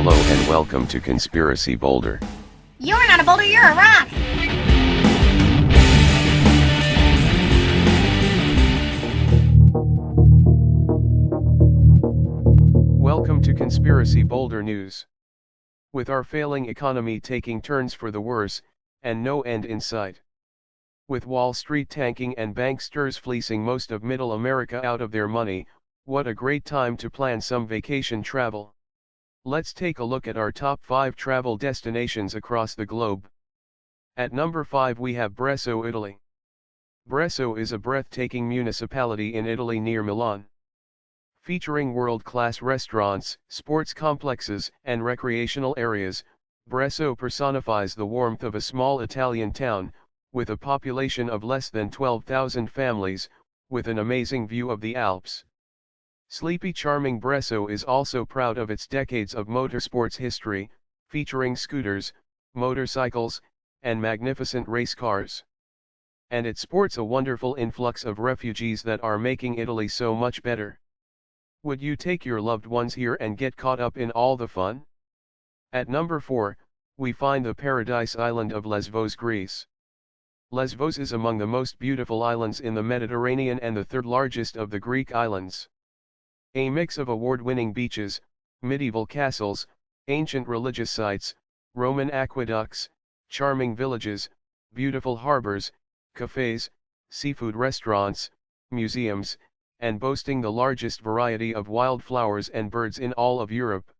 Hello and welcome to Conspiracy Boulder. You're not a boulder, you're a rock! Welcome to Conspiracy Boulder News. With our failing economy taking turns for the worse, and no end in sight. With Wall Street tanking and banksters fleecing most of Middle America out of their money, what a great time to plan some vacation travel. Let's take a look at our top 5 travel destinations across the globe. At number 5 we have Bresso, Italy. Bresso is a breathtaking municipality in Italy near Milan. Featuring world-class restaurants, sports complexes, and recreational areas, Bresso personifies the warmth of a small Italian town, with a population of less than 12,000 families, with an amazing view of the Alps. Sleepy charming Bresso is also proud of its decades of motorsports history, featuring scooters, motorcycles, and magnificent race cars. And it sports a wonderful influx of refugees that are making Italy so much better. Would you take your loved ones here and get caught up in all the fun? At number 4, we find the paradise island of Lesvos, Greece. Lesvos is among the most beautiful islands in the Mediterranean and the third largest of the Greek islands. A mix of award-winning beaches, medieval castles, ancient religious sites, Roman aqueducts, charming villages, beautiful harbors, cafes, seafood restaurants, museums, and boasting the largest variety of wildflowers and birds in all of Europe.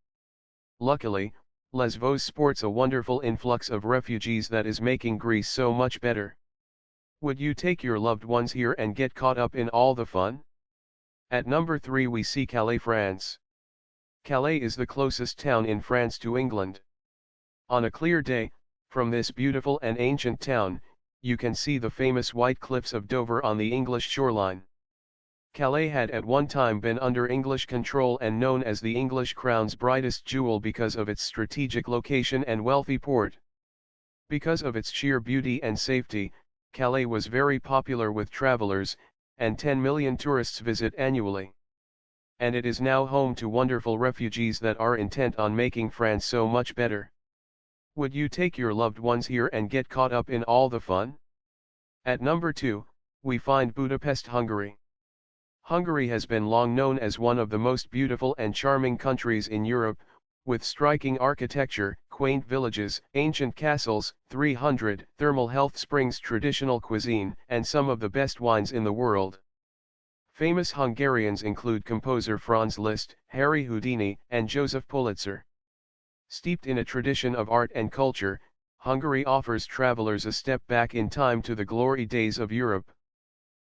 Luckily, Lesvos sports a wonderful influx of refugees that is making Greece so much better. Would you take your loved ones here and get caught up in all the fun? At number 3 we see Calais, France. Calais is the closest town in France to England. On a clear day, from this beautiful and ancient town, you can see the famous white cliffs of Dover on the English shoreline. Calais had at one time been under English control and known as the English crown's brightest jewel because of its strategic location and wealthy port. Because of its sheer beauty and safety, Calais was very popular with travelers, and 10 million tourists visit annually. And it is now home to wonderful refugees that are intent on making France so much better. Would you take your loved ones here and get caught up in all the fun? At number 2, we find Budapest, Hungary. Hungary has been long known as one of the most beautiful and charming countries in Europe, with striking architecture, quaint villages, ancient castles, 300 thermal health springs, traditional cuisine, and some of the best wines in the world. Famous Hungarians include composer Franz Liszt, Harry Houdini, and Joseph Pulitzer. Steeped in a tradition of art and culture, Hungary offers travelers a step back in time to the glory days of Europe.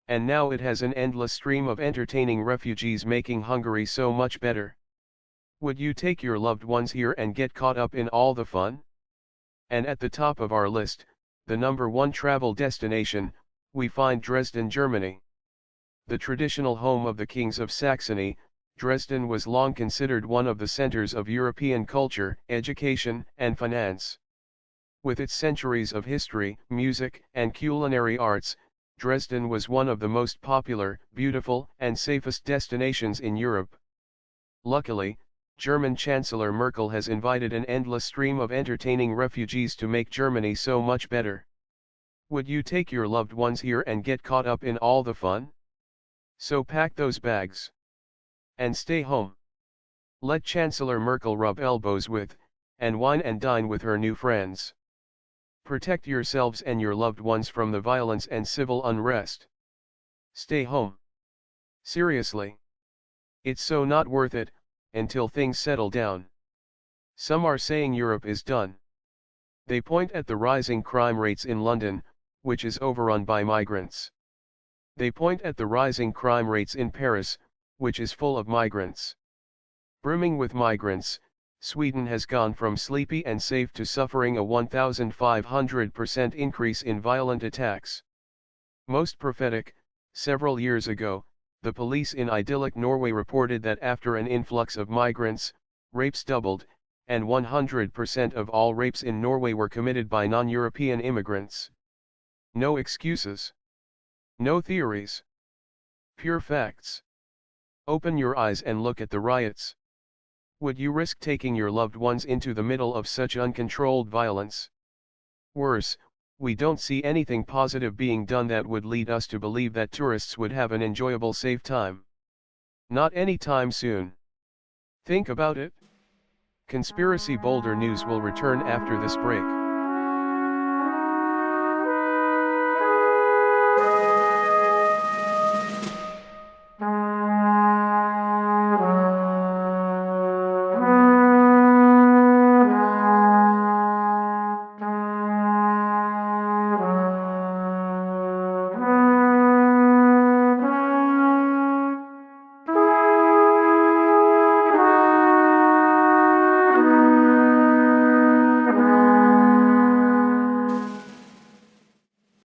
And now it has an endless stream of entertaining refugees making Hungary so much better. Would you take your loved ones here and get caught up in all the fun? And at the top of our list, the number 1 travel destination, we find Dresden, Germany. The traditional home of the kings of Saxony, Dresden was long considered one of the centers of European culture, education, and finance. With its centuries of history, music, and culinary arts, Dresden was one of the most popular, beautiful, and safest destinations in Europe. Luckily, German Chancellor Merkel has invited an endless stream of entertaining refugees to make Germany so much better. Would you take your loved ones here and get caught up in all the fun? So pack those bags and stay home. Let Chancellor Merkel rub elbows with, and wine and dine with her new friends. Protect yourselves and your loved ones from the violence and civil unrest. Stay home. Seriously. It's so not worth it, until things settle down. Some are saying Europe is done. They point at the rising crime rates in London, which is overrun by migrants. They point at the rising crime rates in Paris, which is full of migrants. Brimming with migrants, Sweden has gone from sleepy and safe to suffering a 1,500% increase in violent attacks. Most prophetic, several years ago, the police in idyllic Norway reported that after an influx of migrants, rapes doubled, and 100% of all rapes in Norway were committed by non-European immigrants. No excuses. No theories. Pure facts. Open your eyes and look at the riots. Would you risk taking your loved ones into the middle of such uncontrolled violence? Worse, we don't see anything positive being done that would lead us to believe that tourists would have an enjoyable safe time. Not anytime soon. Think about it. Conspiracy Boulder News will return after this break.